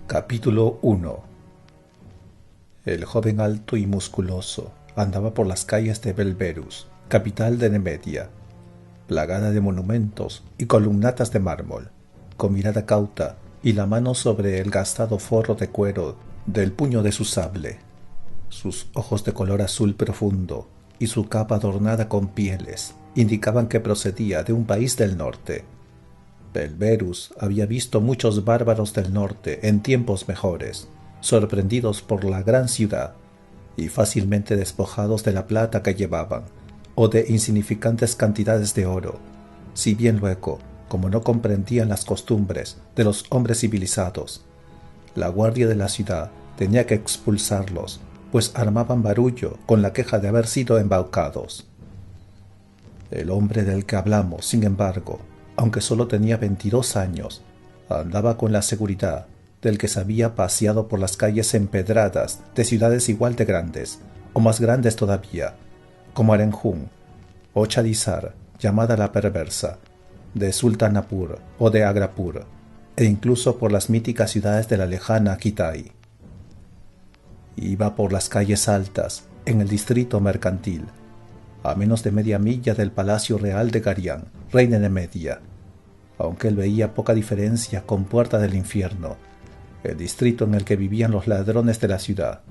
Capítulo 1. El joven alto y musculoso andaba por las calles de Belverus, capital de Nemedia, plagada de monumentos y columnatas de mármol, con mirada cauta y la mano sobre el gastado forro de cuero del puño de su sable. Sus ojos de color azul profundo y su capa adornada con pieles indicaban que procedía de un país del norte. Belverus había visto muchos bárbaros del norte en tiempos mejores, sorprendidos por la gran ciudad y fácilmente despojados de la plata que llevaban o de insignificantes cantidades de oro, si bien luego, como no comprendían las costumbres de los hombres civilizados, la guardia de la ciudad tenía que expulsarlos, pues armaban barullo con la queja de haber sido embaucados. El hombre del que hablamos, sin embargo, aunque solo tenía 22 años, andaba con la seguridad del que se había paseado por las calles empedradas de ciudades igual de grandes, o más grandes todavía, como Arenjún, o Chadizar, llamada la perversa, de Sultanapur o de Agrapur, e incluso por las míticas ciudades de la lejana Kitai. Iba por las calles altas, en el distrito mercantil, a menos de media milla del Palacio Real de Garián, reina de Media, aunque él veía poca diferencia con Puerta del Infierno, el distrito en el que vivían los ladrones de la ciudad.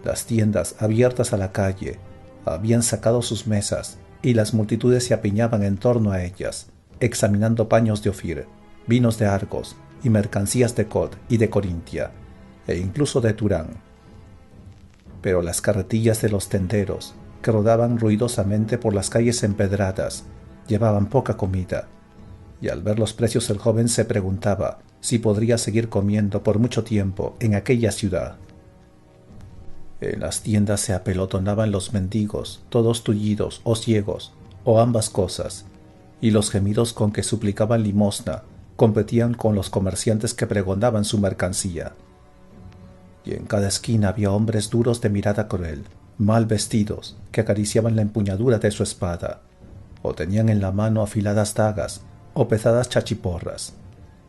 Las tiendas abiertas a la calle habían sacado sus mesas y las multitudes se apiñaban en torno a ellas, examinando paños de Ofir, vinos de Argos y mercancías de Cod y de Corintia, e incluso de Turán. Pero las carretillas de los tenderos, que rodaban ruidosamente por las calles empedradas, llevaban poca comida, y al ver los precios el joven se preguntaba si podría seguir comiendo por mucho tiempo en aquella ciudad. En las tiendas se apelotonaban los mendigos, todos tullidos o ciegos, o ambas cosas, y los gemidos con que suplicaban limosna competían con los comerciantes que pregonaban su mercancía. Y en cada esquina había hombres duros de mirada cruel, mal vestidos, que acariciaban la empuñadura de su espada, o tenían en la mano afiladas dagas o pesadas chachiporras,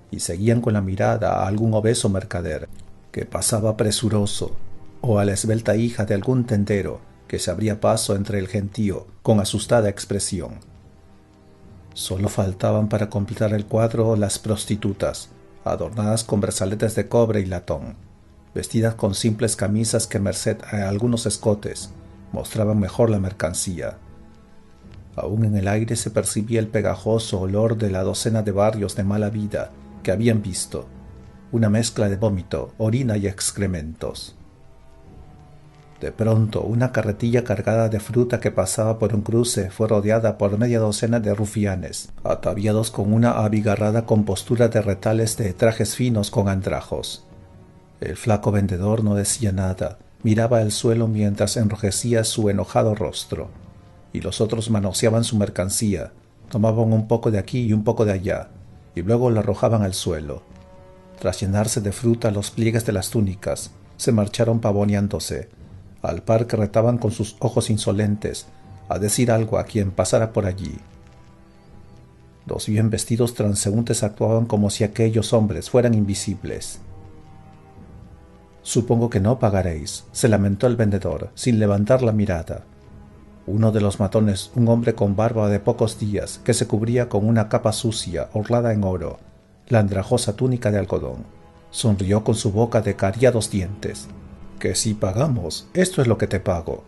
y seguían con la mirada a algún obeso mercader que pasaba presuroso, o a la esbelta hija de algún tendero que se abría paso entre el gentío con asustada expresión. Solo faltaban para completar el cuadro las prostitutas, adornadas con brazaletes de cobre y latón, vestidas con simples camisas que, merced a algunos escotes, mostraban mejor la mercancía. Aún en el aire se percibía el pegajoso olor de la docena de barrios de mala vida que habían visto, una mezcla de vómito, orina y excrementos. De pronto, una carretilla cargada de fruta que pasaba por un cruce fue rodeada por media docena de rufianes, ataviados con una abigarrada compostura de retales de trajes finos con andrajos. El flaco vendedor no decía nada, miraba el suelo mientras enrojecía su enojado rostro, y los otros manoseaban su mercancía, tomaban un poco de aquí y un poco de allá, y luego lo arrojaban al suelo. Tras llenarse de fruta los pliegues de las túnicas, se marcharon pavoneándose, al par que retaban con sus ojos insolentes a decir algo a quien pasara por allí. Los bien vestidos transeúntes actuaban como si aquellos hombres fueran invisibles. «Supongo que no pagaréis», se lamentó el vendedor, sin levantar la mirada. Uno de los matones, un hombre con barba de pocos días, que se cubría con una capa sucia, orlada en oro, la andrajosa túnica de algodón, sonrió con su boca de cariados dientes. «Que si pagamos, esto es lo que te pago».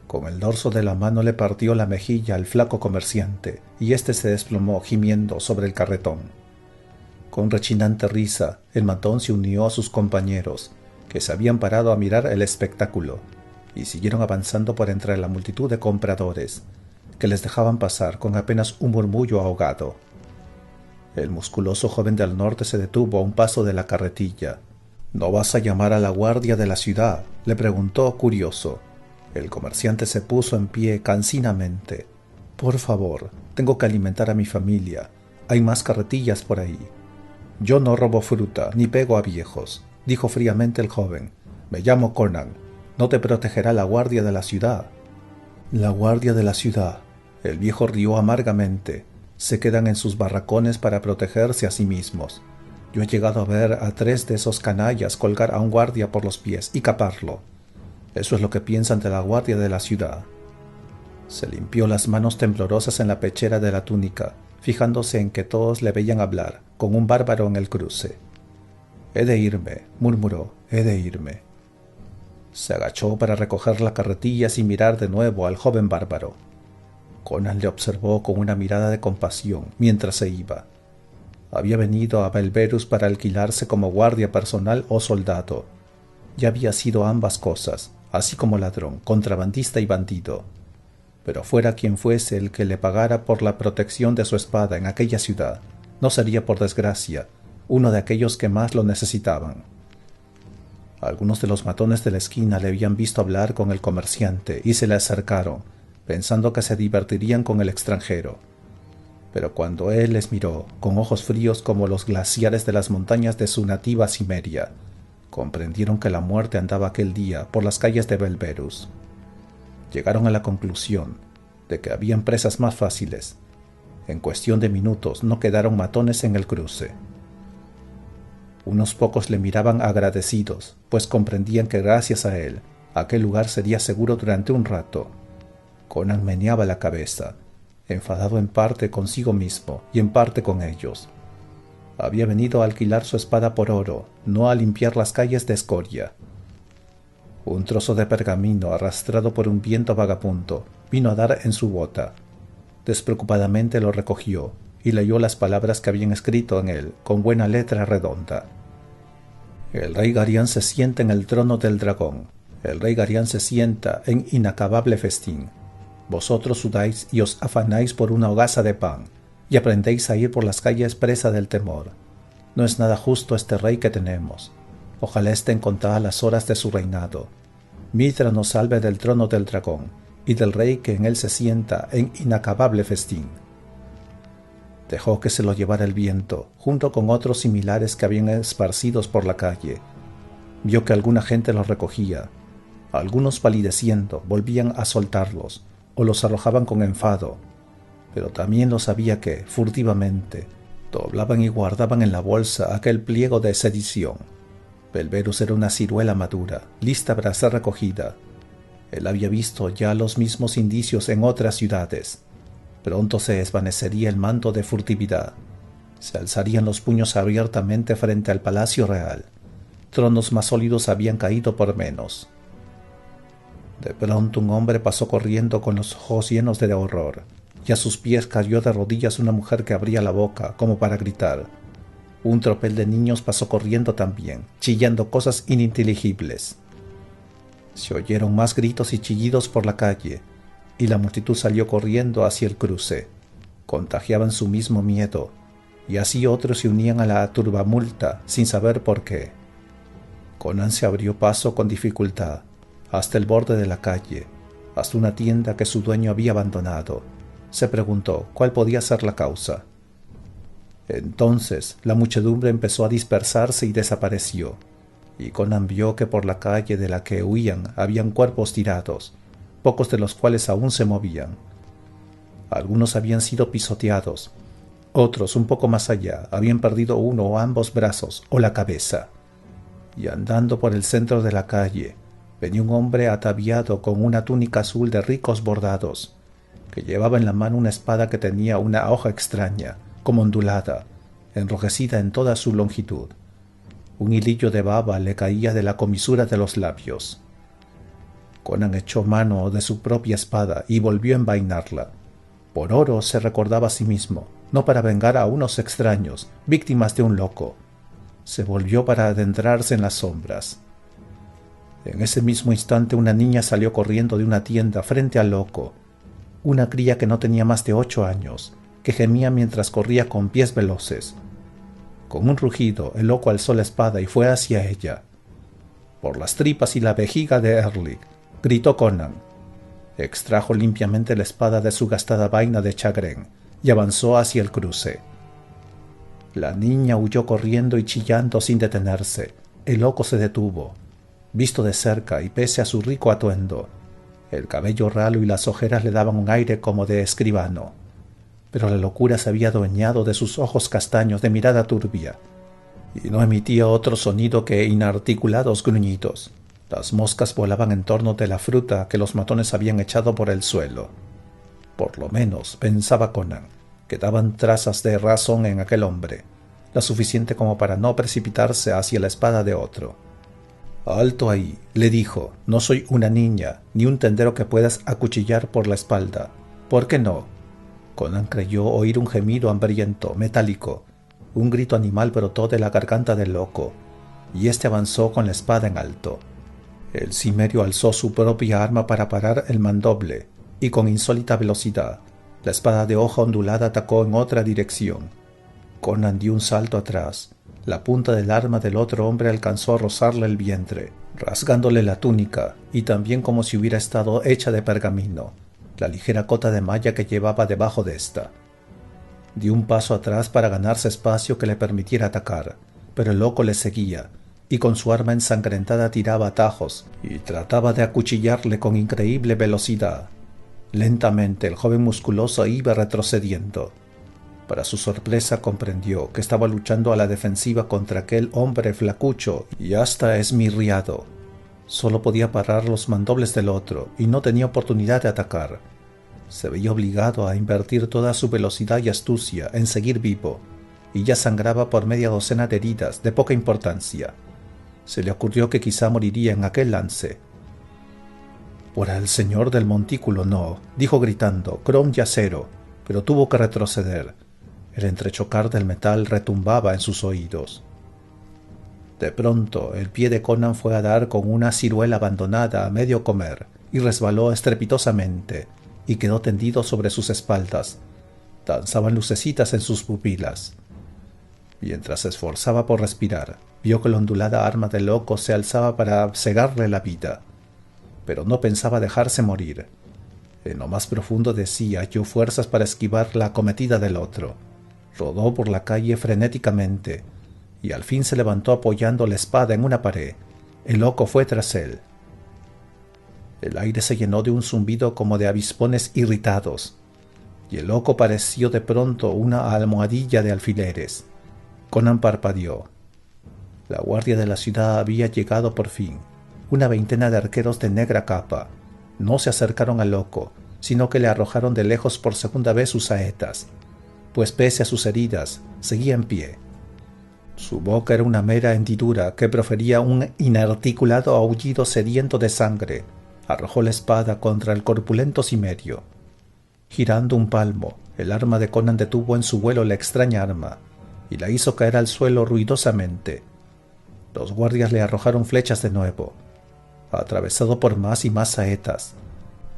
Con el dorso de la mano le partió la mejilla al flaco comerciante, y éste se desplomó gimiendo sobre el carretón. Con rechinante risa, el matón se unió a sus compañeros, que se habían parado a mirar el espectáculo, y siguieron avanzando por entre la multitud de compradores, que les dejaban pasar con apenas un murmullo ahogado. El musculoso joven del norte se detuvo a un paso de la carretilla. «¿No vas a llamar a la guardia de la ciudad?», le preguntó curioso. El comerciante se puso en pie cansinamente. «Por favor, tengo que alimentar a mi familia. Hay más carretillas por ahí». «Yo no robo fruta, ni pego a viejos», dijo fríamente el joven. «Me llamo Conan. No te protegerá la guardia de la ciudad». «La guardia de la ciudad», el viejo rió amargamente. «Se quedan en sus barracones para protegerse a sí mismos. Yo he llegado a ver a 3 de esos canallas colgar a un guardia por los pies y caparlo. Eso es lo que piensan de la guardia de la ciudad. Se limpió las manos temblorosas en la pechera de la túnica, fijándose en que todos le veían hablar, con un bárbaro en el cruce. «He de irme», murmuró, «he de irme». Se agachó para recoger la carretilla sin mirar de nuevo al joven bárbaro. Conan le observó con una mirada de compasión mientras se iba. Había venido a Belverus para alquilarse como guardia personal o soldado. Ya había sido ambas cosas, así como ladrón, contrabandista y bandido. Pero fuera quien fuese el que le pagara por la protección de su espada en aquella ciudad, no sería, por desgracia, uno de aquellos que más lo necesitaban. Algunos de los matones de la esquina le habían visto hablar con el comerciante y se le acercaron, pensando que se divertirían con el extranjero. Pero cuando él les miró, con ojos fríos como los glaciares de las montañas de su nativa Cimeria, comprendieron que la muerte andaba aquel día por las calles de Belverus. Llegaron a la conclusión de que habían presas más fáciles. En cuestión de minutos no quedaron matones en el cruce. Unos pocos le miraban agradecidos, pues comprendían que gracias a él, aquel lugar sería seguro durante un rato. Conan meneaba la cabeza, enfadado en parte consigo mismo y en parte con ellos. Había venido a alquilar su espada por oro, no a limpiar las calles de escoria. Un trozo de pergamino arrastrado por un viento vagabundo vino a dar en su bota. Despreocupadamente lo recogió y leyó las palabras que habían escrito en él con buena letra redonda. El rey Garián se sienta en el trono del dragón. El rey Garián se sienta en inacabable festín. Vosotros sudáis y os afanáis por una hogaza de pan, y aprendéis a ir por las calles presa del temor. No es nada justo este rey que tenemos. Ojalá estén contadas las horas de su reinado. Mitra nos salve del trono del dragón, y del rey que en él se sienta en inacabable festín. Dejó que se lo llevara el viento, junto con otros similares que habían esparcidos por la calle. Vio que alguna gente los recogía. Algunos, palideciendo, volvían a soltarlos, o los arrojaban con enfado, pero también lo sabía que, furtivamente, doblaban y guardaban en la bolsa aquel pliego de sedición. Belverus era una ciruela madura, lista para ser recogida. Él había visto ya los mismos indicios en otras ciudades. Pronto se desvanecería el manto de furtividad. Se alzarían los puños abiertamente frente al palacio real. Tronos más sólidos habían caído por menos. De pronto un hombre pasó corriendo con los ojos llenos de horror, y a sus pies cayó de rodillas una mujer que abría la boca como para gritar. Un tropel de niños pasó corriendo también, chillando cosas ininteligibles. Se oyeron más gritos y chillidos por la calle, y la multitud salió corriendo hacia el cruce. Contagiaban su mismo miedo, y así otros se unían a la turbamulta sin saber por qué. Conan se abrió paso con dificultad, hasta el borde de la calle, hasta una tienda que su dueño había abandonado. Se preguntó cuál podía ser la causa. Entonces la muchedumbre empezó a dispersarse y desapareció, y Conan vio que por la calle de la que huían habían cuerpos tirados, pocos de los cuales aún se movían. Algunos habían sido pisoteados, otros un poco más allá habían perdido uno o ambos brazos o la cabeza, y andando por el centro de la calle, venía un hombre ataviado con una túnica azul de ricos bordados, que llevaba en la mano una espada que tenía una hoja extraña, como ondulada, enrojecida en toda su longitud. Un hilillo de baba le caía de la comisura de los labios. Conan echó mano de su propia espada y volvió a envainarla. Por oro se recordaba a sí mismo, no para vengar a unos extraños, víctimas de un loco. Se volvió para adentrarse en las sombras. En ese mismo instante una niña salió corriendo de una tienda frente al loco, una cría que no tenía más de 8 años, que gemía mientras corría con pies veloces. Con un rugido, el loco alzó la espada y fue hacia ella. «Por las tripas y la vejiga de Erlich», gritó Conan. Extrajo limpiamente la espada de su gastada vaina de chagrén y avanzó hacia el cruce. La niña huyó corriendo y chillando sin detenerse. El loco se detuvo. Visto de cerca y pese a su rico atuendo, el cabello ralo y las ojeras le daban un aire como de escribano, pero la locura se había adueñado de sus ojos castaños de mirada turbia, y no emitía otro sonido que inarticulados gruñidos. Las moscas volaban en torno de la fruta que los matones habían echado por el suelo. Por lo menos, pensaba Conan, quedaban trazas de razón en aquel hombre, la suficiente como para no precipitarse hacia la espada de otro. «Alto ahí», le dijo, «no soy una niña, ni un tendero que puedas acuchillar por la espalda. ¿Por qué no?» Conan creyó oír un gemido hambriento, metálico. Un grito animal brotó de la garganta del loco, y éste avanzó con la espada en alto. El cimerio alzó su propia arma para parar el mandoble, y con insólita velocidad, la espada de hoja ondulada atacó en otra dirección. Conan dio un salto atrás. La punta del arma del otro hombre alcanzó a rozarle el vientre, rasgándole la túnica, y también como si hubiera estado hecha de pergamino, la ligera cota de malla que llevaba debajo de ésta. Dio un paso atrás para ganarse espacio que le permitiera atacar, pero el loco le seguía, y con su arma ensangrentada tiraba atajos y trataba de acuchillarle con increíble velocidad. Lentamente el joven musculoso iba retrocediendo. Para su sorpresa comprendió que estaba luchando a la defensiva contra aquel hombre flacucho y hasta esmirriado. Solo podía parar los mandobles del otro y no tenía oportunidad de atacar. Se veía obligado a invertir toda su velocidad y astucia en seguir vivo, y ya sangraba por media docena de heridas de poca importancia. Se le ocurrió que quizá moriría en aquel lance. «Por el señor del montículo no», dijo gritando, «Crom Yacero», pero tuvo que retroceder. El entrechocar del metal retumbaba en sus oídos. De pronto, el pie de Conan fue a dar con una ciruela abandonada a medio comer y resbaló estrepitosamente y quedó tendido sobre sus espaldas. Danzaban lucecitas en sus pupilas. Mientras se esforzaba por respirar, vio que la ondulada arma del loco se alzaba para cegarle la vida, pero no pensaba dejarse morir. En lo más profundo de sí halló fuerzas para esquivar la acometida del otro. Rodó por la calle frenéticamente y al fin se levantó apoyando la espada en una pared. El loco fue tras él. El aire se llenó de un zumbido como de avispones irritados, y el loco pareció de pronto una almohadilla de alfileres. Conan parpadeó. La guardia de la ciudad había llegado por fin. Una veintena de arqueros de negra capa. No se acercaron al loco, sino que le arrojaron de lejos por segunda vez sus saetas, pues pese a sus heridas, seguía en pie. Su boca era una mera hendidura que profería un inarticulado aullido sediento de sangre. Arrojó la espada contra el corpulento cimerio. Girando un palmo, el arma de Conan detuvo en su vuelo la extraña arma y la hizo caer al suelo ruidosamente. Los guardias le arrojaron flechas de nuevo. Atravesado por más y más saetas,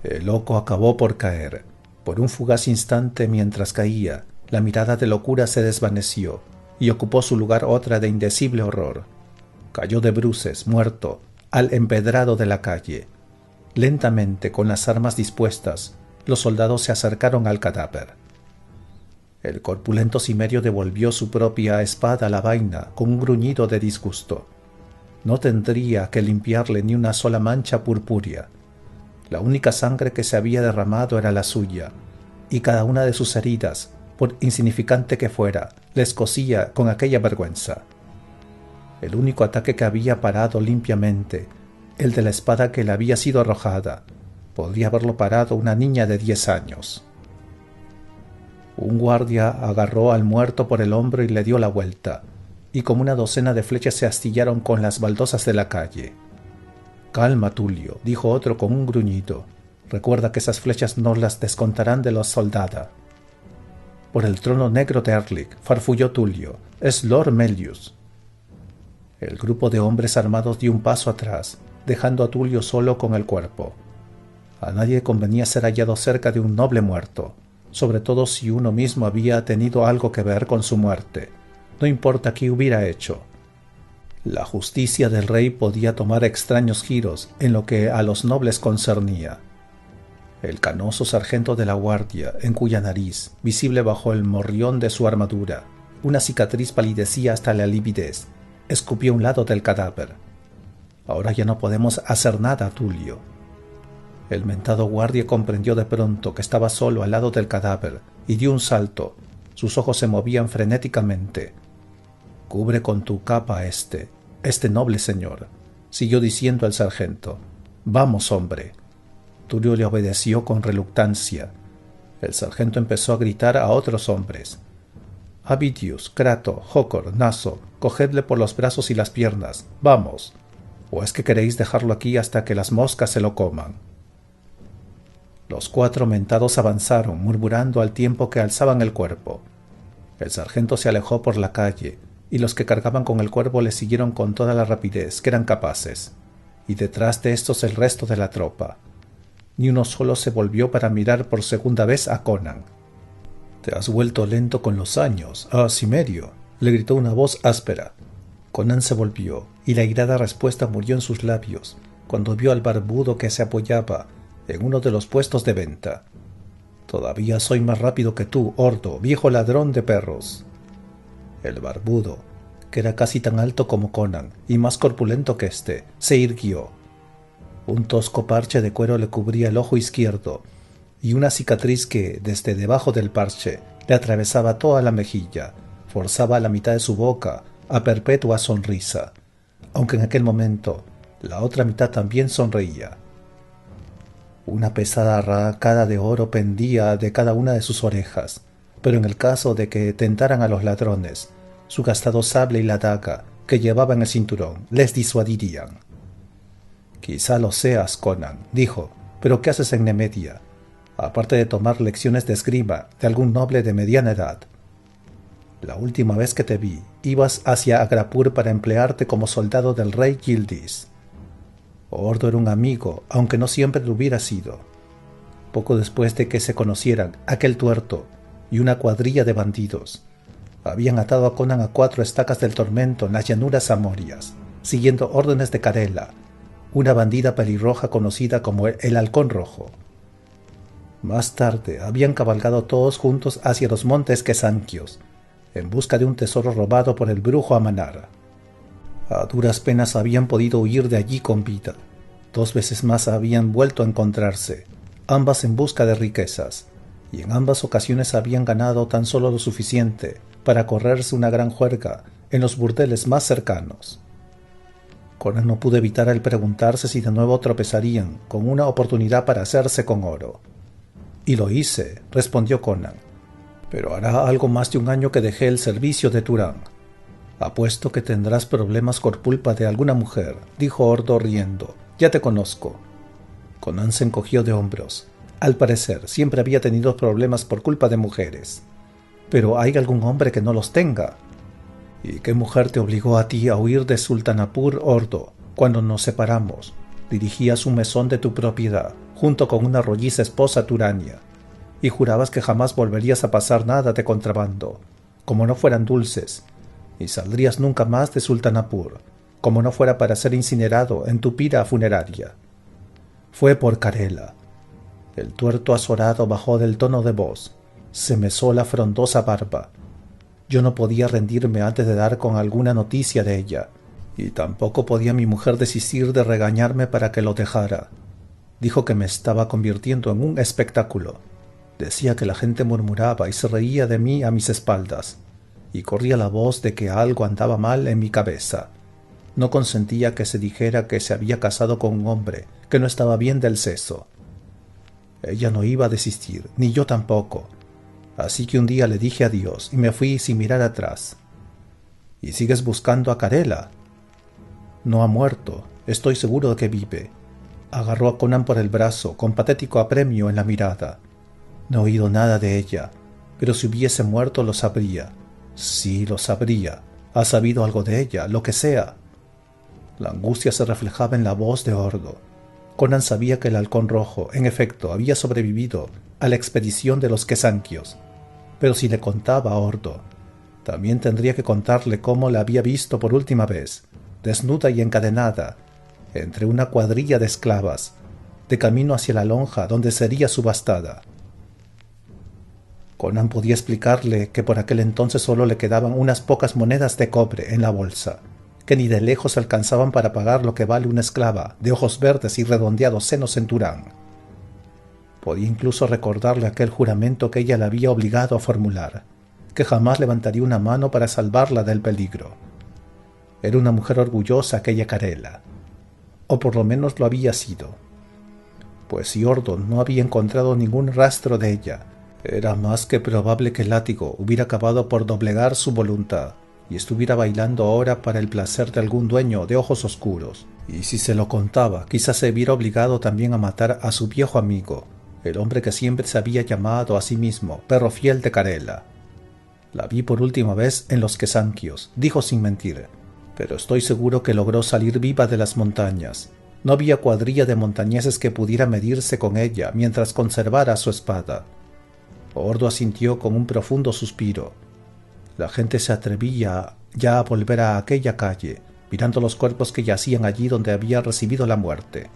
el loco acabó por caer. Por un fugaz instante, mientras caía, la mirada de locura se desvaneció y ocupó su lugar otra de indecible horror. Cayó de bruces, muerto, al empedrado de la calle. Lentamente, con las armas dispuestas, los soldados se acercaron al cadáver. El corpulento cimerio devolvió su propia espada a la vaina con un gruñido de disgusto. No tendría que limpiarle ni una sola mancha purpúrea. La única sangre que se había derramado era la suya, y cada una de sus heridas, por insignificante que fuera, le escocía con aquella vergüenza. El único ataque que había parado limpiamente, el de la espada que le había sido arrojada, podría haberlo parado una niña de 10 años. Un guardia agarró al muerto por el hombro y le dio la vuelta, y como una docena de flechas se astillaron con las baldosas de la calle. «Calma, Tulio», dijo otro con un gruñido. «Recuerda que esas flechas no las descontarán de los soldados». «Por el trono negro de Erlik», farfulló Tulio, «es Lord Melius». El grupo de hombres armados dio un paso atrás, dejando a Tulio solo con el cuerpo. A nadie convenía ser hallado cerca de un noble muerto, sobre todo si uno mismo había tenido algo que ver con su muerte, no importa qué hubiera hecho. La justicia del rey podía tomar extraños giros en lo que a los nobles concernía. El canoso sargento de la guardia, en cuya nariz, visible bajo el morrión de su armadura, una cicatriz palidecía hasta la lividez, escupió a un lado del cadáver. «Ahora ya no podemos hacer nada, Tulio». El mentado guardia comprendió de pronto que estaba solo al lado del cadáver y dio un salto. Sus ojos se movían frenéticamente. Cubre con tu capa este noble señor, siguió diciendo el sargento. Vamos, hombre. Tulio le obedeció con reluctancia. El sargento empezó a gritar a otros hombres. Avidius, Crato, Jócor, Naso, cogedle por los brazos y las piernas. Vamos. ¿O es que queréis dejarlo aquí hasta que las moscas se lo coman? Los 4 mentados avanzaron, murmurando al tiempo que alzaban el cuerpo. El sargento se alejó por la calle, y los que cargaban con el cuerpo le siguieron con toda la rapidez que eran capaces, y detrás de estos el resto de la tropa. Ni uno solo se volvió para mirar por segunda vez a Conan. «Te has vuelto lento con los años, Cimerio», le gritó una voz áspera. Conan se volvió, y la airada respuesta murió en sus labios, cuando vio al barbudo que se apoyaba en uno de los puestos de venta. «Todavía soy más rápido que tú, Ordo, viejo ladrón de perros». El barbudo, que era casi tan alto como Conan y más corpulento que éste, se irguió. Un tosco parche de cuero le cubría el ojo izquierdo, y una cicatriz que, desde debajo del parche, le atravesaba toda la mejilla, forzaba la mitad de su boca a perpetua sonrisa, aunque en aquel momento la otra mitad también sonreía. Una pesada arracada de oro pendía de cada una de sus orejas, pero en el caso de que tentaran a los ladrones, su gastado sable y la daga que llevaba en el cinturón les disuadirían. «Quizá lo seas, Conan», dijo, «pero ¿qué haces en Nemedia? Aparte de tomar lecciones de esgrima de algún noble de mediana edad». «La última vez que te vi, ibas hacia Agrapur para emplearte como soldado del rey Yildis». Ordo era un amigo, aunque no siempre lo hubiera sido. Poco después de que se conocieran, aquel tuerto y una cuadrilla de bandidos habían atado a Conan a 4 estacas del tormento en las llanuras amorias, siguiendo órdenes de Carela, una bandida pelirroja conocida como el Halcón Rojo. Más tarde habían cabalgado todos juntos hacia los montes Quesanquios, en busca de un tesoro robado por el brujo Amanar. A duras penas habían podido huir de allí con vida. 2 veces más habían vuelto a encontrarse, ambas en busca de riquezas, y en ambas ocasiones habían ganado tan solo lo suficiente para correrse una gran juerga en los burdeles más cercanos. Conan no pudo evitar el preguntarse si de nuevo tropezarían con una oportunidad para hacerse con oro. «Y lo hice», respondió Conan, «pero hará algo más de 1 año que dejé el servicio de Turán». «Apuesto que tendrás problemas por culpa de alguna mujer», dijo Ordo riendo. «Ya te conozco». Conan se encogió de hombros. Al parecer, siempre había tenido problemas por culpa de mujeres. «¿Pero hay algún hombre que no los tenga?» «¿Y qué mujer te obligó a ti a huir de Sultanapur, Ordo, cuando nos separamos? Dirigías un mesón de tu propiedad, junto con una rolliza esposa turania, y jurabas que jamás volverías a pasar nada de contrabando, como no fueran dulces, y saldrías nunca más de Sultanapur, como no fuera para ser incinerado en tu pira funeraria. Fue por Carela». El tuerto azorado bajó del tono de voz, se mesó la frondosa barba. Yo no podía rendirme antes de dar con alguna noticia de ella, y tampoco podía mi mujer desistir de regañarme para que lo dejara. Dijo que me estaba convirtiendo en un espectáculo. Decía que la gente murmuraba y se reía de mí a mis espaldas, y corría la voz de que algo andaba mal en mi cabeza. No consentía que se dijera que se había casado con un hombre que no estaba bien del seso. Ella no iba a desistir, ni yo tampoco. Así que un día le dije adiós y me fui sin mirar atrás. ¿Y sigues buscando a Carela? No ha muerto, estoy seguro de que vive. Agarró a Conan por el brazo, con patético apremio en la mirada. No he oído nada de ella, pero si hubiese muerto lo sabría. Sí, lo sabría. Ha sabido algo de ella, lo que sea. La angustia se reflejaba en la voz de Ordo. Conan sabía que el Halcón Rojo, en efecto, había sobrevivido a la expedición de los Quesanquios, pero si le contaba a Ordo, también tendría que contarle cómo la había visto por última vez, desnuda y encadenada, entre una cuadrilla de esclavas, de camino hacia la lonja donde sería subastada. Conan podía explicarle que por aquel entonces solo le quedaban unas pocas monedas de cobre en la bolsa, que ni de lejos alcanzaban para pagar lo que vale una esclava de ojos verdes y redondeados senos en Turán. Podía incluso recordarle aquel juramento que ella le había obligado a formular, que jamás levantaría una mano para salvarla del peligro. Era una mujer orgullosa aquella Karela, o por lo menos lo había sido, pues si Ordon no había encontrado ningún rastro de ella, era más que probable que el látigo hubiera acabado por doblegar su voluntad y estuviera bailando ahora para el placer de algún dueño de ojos oscuros. Y si se lo contaba, quizás se viera obligado también a matar a su viejo amigo, el hombre que siempre se había llamado a sí mismo perro fiel de Karela. La vi por última vez en los Quesanquios, dijo sin mentir, pero estoy seguro que logró salir viva de las montañas. No había cuadrilla de montañeses que pudiera medirse con ella mientras conservara su espada. Ordo asintió con un profundo suspiro. La gente se atrevía ya a volver a aquella calle, mirando los cuerpos que yacían allí donde había recibido la muerte.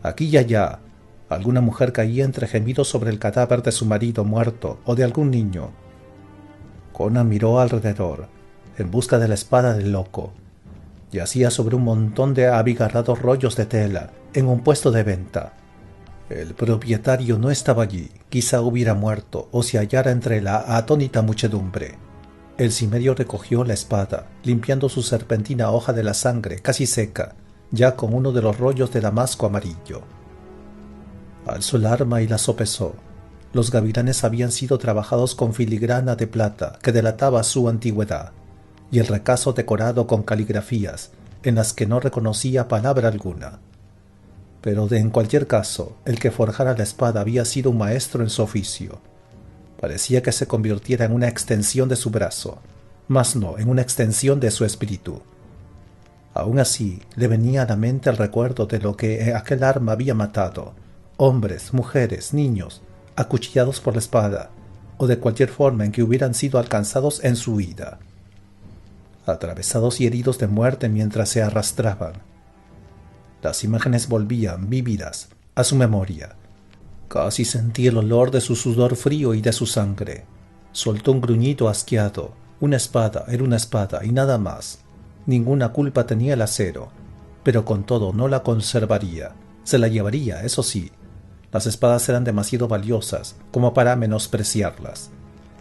Aquí y allá, alguna mujer caía entre gemidos sobre el cadáver de su marido muerto o de algún niño. Conan miró alrededor, en busca de la espada del loco. Yacía sobre un montón de abigarrados rollos de tela, en un puesto de venta. El propietario no estaba allí, quizá hubiera muerto o se hallara entre la atónita muchedumbre. El cimerio recogió la espada, limpiando su serpentina hoja de la sangre casi seca, ya con uno de los rollos de damasco amarillo. Alzó el arma y la sopesó. Los gavilanes habían sido trabajados con filigrana de plata que delataba su antigüedad, y el recazo decorado con caligrafías en las que no reconocía palabra alguna. Pero en cualquier caso, el que forjara la espada había sido un maestro en su oficio. Parecía que se convirtiera en una extensión de su brazo, mas no en una extensión de su espíritu. Aún así, le venía a la mente el recuerdo de lo que aquel arma había matado: hombres, mujeres, niños, acuchillados por la espada, o de cualquier forma en que hubieran sido alcanzados en su huida, atravesados y heridos de muerte mientras se arrastraban. Las imágenes volvían, vívidas, a su memoria. Casi sentí el olor de su sudor frío y de su sangre. Soltó un gruñido asqueado. Una espada era una espada y nada más. Ninguna culpa tenía el acero, pero con todo no la conservaría. Se la llevaría, eso sí. Las espadas eran demasiado valiosas como para menospreciarlas,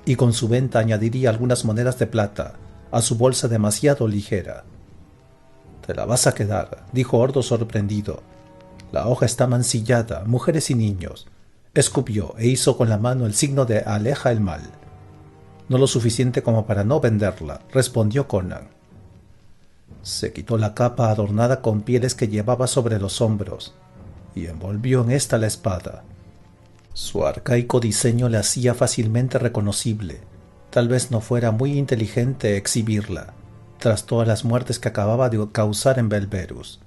y con su venta añadiría algunas monedas de plata a su bolsa demasiado ligera. «Te la vas a quedar», dijo Ordo sorprendido. «La hoja está mancillada, mujeres y niños». Escupió e hizo con la mano el signo de aleja el mal. «No lo suficiente como para no venderla», respondió Conan. Se quitó la capa adornada con pieles que llevaba sobre los hombros y envolvió en esta la espada. Su arcaico diseño le hacía fácilmente reconocible. Tal vez no fuera muy inteligente exhibirla, tras todas las muertes que acababa de causar en Belverus.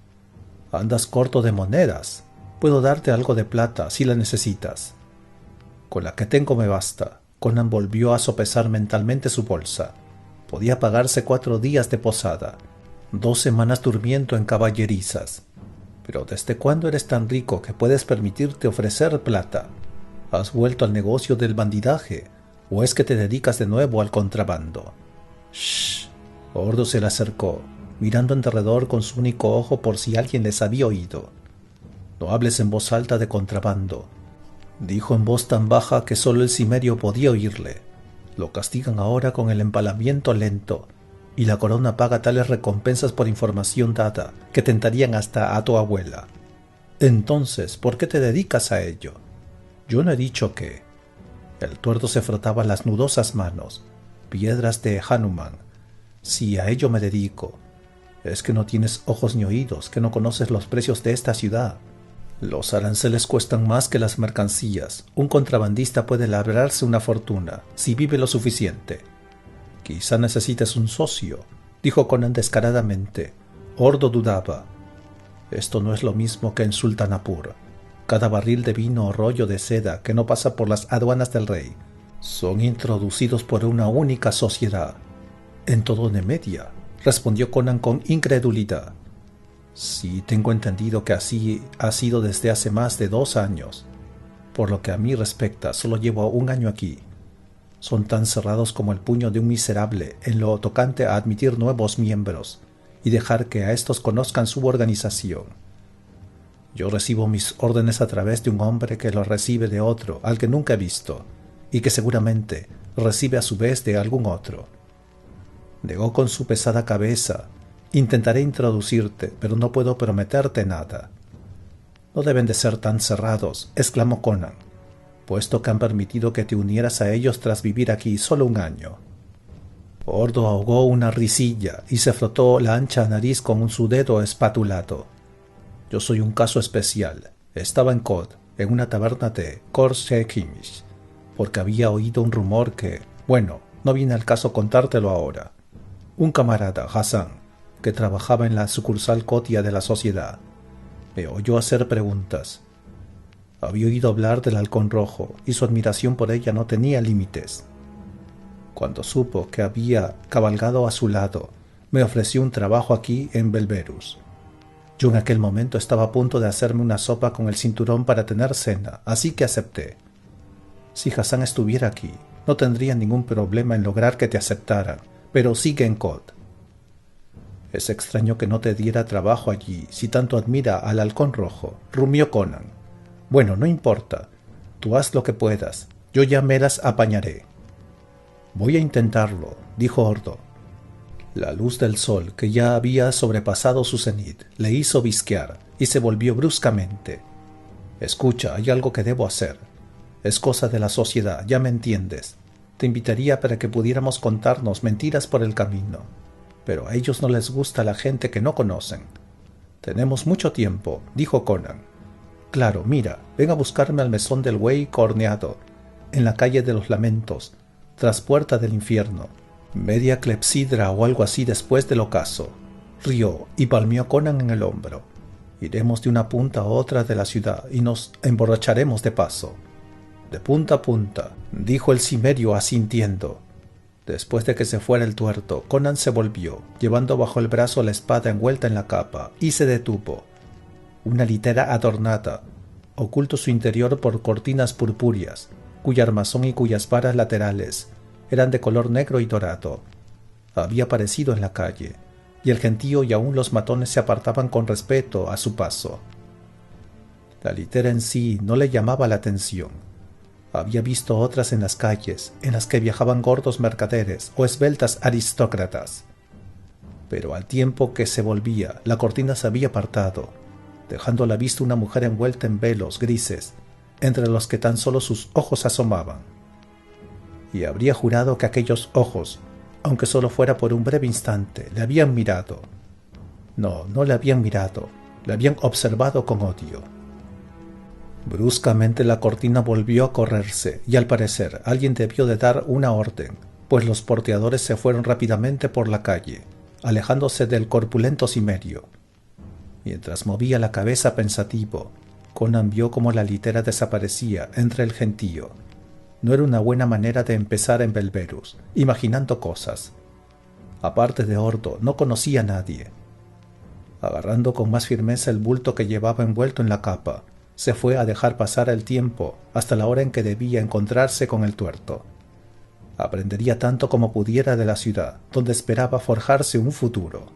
«Andas corto de monedas. Puedo darte algo de plata si la necesitas». «Con la que tengo me basta». Conan volvió a sopesar mentalmente su bolsa. Podía pagarse 4 días de posada, 2 semanas durmiendo en caballerizas. «Pero ¿desde cuándo eres tan rico que puedes permitirte ofrecer plata? ¿Has vuelto al negocio del bandidaje o es que te dedicas de nuevo al contrabando?» «Shh». Ordo se le acercó, mirando en derredor con su único ojo por si alguien les había oído. «No hables en voz alta de contrabando», dijo en voz tan baja que solo el cimerio podía oírle. «Lo castigan ahora con el empalamiento lento, y la corona paga tales recompensas por información dada que tentarían hasta a tu abuela. Entonces, ¿por qué te dedicas a ello?» «Yo no he dicho que». El tuerto se frotaba las nudosas manos. «Piedras de Hanuman. Si a ello me dedico. Es que no tienes ojos ni oídos, que no conoces los precios de esta ciudad. Los aranceles cuestan más que las mercancías. Un contrabandista puede labrarse una fortuna, si vive lo suficiente». «Quizá necesites un socio», dijo Conan descaradamente. Ordo dudaba. «Esto no es lo mismo que en Sultanapur. Cada barril de vino o rollo de seda que no pasa por las aduanas del rey son introducidos por una única sociedad». «En todo Nemedia», respondió Conan con incredulidad. «Sí, tengo entendido que así ha sido desde hace más de 2 años. Por lo que a mí respecta, solo llevo 1 año aquí. Son tan cerrados como el puño de un miserable en lo tocante a admitir nuevos miembros y dejar que a estos conozcan su organización. Yo recibo mis órdenes a través de un hombre que los recibe de otro al que nunca he visto y que seguramente recibe a su vez de algún otro. Negó con su pesada cabeza. Intentaré introducirte, pero no puedo prometerte nada. No deben de ser tan cerrados, exclamó Conan, puesto que han permitido que te unieras a ellos tras vivir aquí solo un año. Ordo ahogó una risilla y se frotó la ancha nariz con su dedo espatulado. Yo soy un caso especial. Estaba en Kod, en una taberna de Korshekimish, porque había oído un rumor que, bueno, no viene al caso contártelo ahora. Un camarada, Hassan, que trabajaba en la sucursal Kotia de la sociedad, me oyó hacer preguntas. Había oído hablar del halcón rojo y su admiración por ella no tenía límites. Cuando supo que había cabalgado a su lado, me ofreció un trabajo aquí en Belverus. Yo en aquel momento estaba a punto de hacerme una sopa con el cinturón para tener cena, así que acepté. Si Hassan estuviera aquí, no tendría ningún problema en lograr que te aceptaran, pero sigue en Kod. Es extraño que no te diera trabajo allí si tanto admira al halcón rojo, rumió Conan. Bueno, no importa. Tú haz lo que puedas. Yo ya me las apañaré. Voy a intentarlo, dijo Ordo. La luz del sol, que ya había sobrepasado su cenit, le hizo visquear y se volvió bruscamente. Escucha, hay algo que debo hacer. Es cosa de la sociedad, ya me entiendes. Te invitaría para que pudiéramos contarnos mentiras por el camino. Pero a ellos no les gusta la gente que no conocen. Tenemos mucho tiempo, dijo Conan. Claro, mira, ven a buscarme al mesón del buey corneado, en la calle de los lamentos, tras puerta del infierno, media clepsidra o algo así después del ocaso. Rió y palmeó Conan en el hombro. Iremos de una punta a otra de la ciudad y nos emborracharemos de paso. De punta a punta, dijo el cimerio asintiendo. Después de que se fuera el tuerto, Conan se volvió, llevando bajo el brazo la espada envuelta en la capa, y se detuvo. Una litera adornada, oculto su interior por cortinas purpúreas, cuya armazón y cuyas varas laterales eran de color negro y dorado. Había aparecido en la calle, y el gentío y aun los matones se apartaban con respeto a su paso. La litera en sí no le llamaba la atención. Había visto otras en las calles, en las que viajaban gordos mercaderes o esbeltas aristócratas. Pero al tiempo que se volvía, la cortina se había apartado, dejando a la vista una mujer envuelta en velos grises, entre los que tan solo sus ojos asomaban. Y habría jurado que aquellos ojos, aunque solo fuera por un breve instante, le habían mirado. No, no le habían mirado, le habían observado con odio. Bruscamente la cortina volvió a correrse y al parecer alguien debió de dar una orden, pues los porteadores se fueron rápidamente por la calle, alejándose del corpulento cimerio. Mientras movía la cabeza pensativo, Conan vio cómo la litera desaparecía entre el gentío. No era una buena manera de empezar en Belverus, imaginando cosas. Aparte de Ordo, no conocía a nadie. Agarrando con más firmeza el bulto que llevaba envuelto en la capa, se fue a dejar pasar el tiempo hasta la hora en que debía encontrarse con el tuerto. Aprendería tanto como pudiera de la ciudad, donde esperaba forjarse un futuro.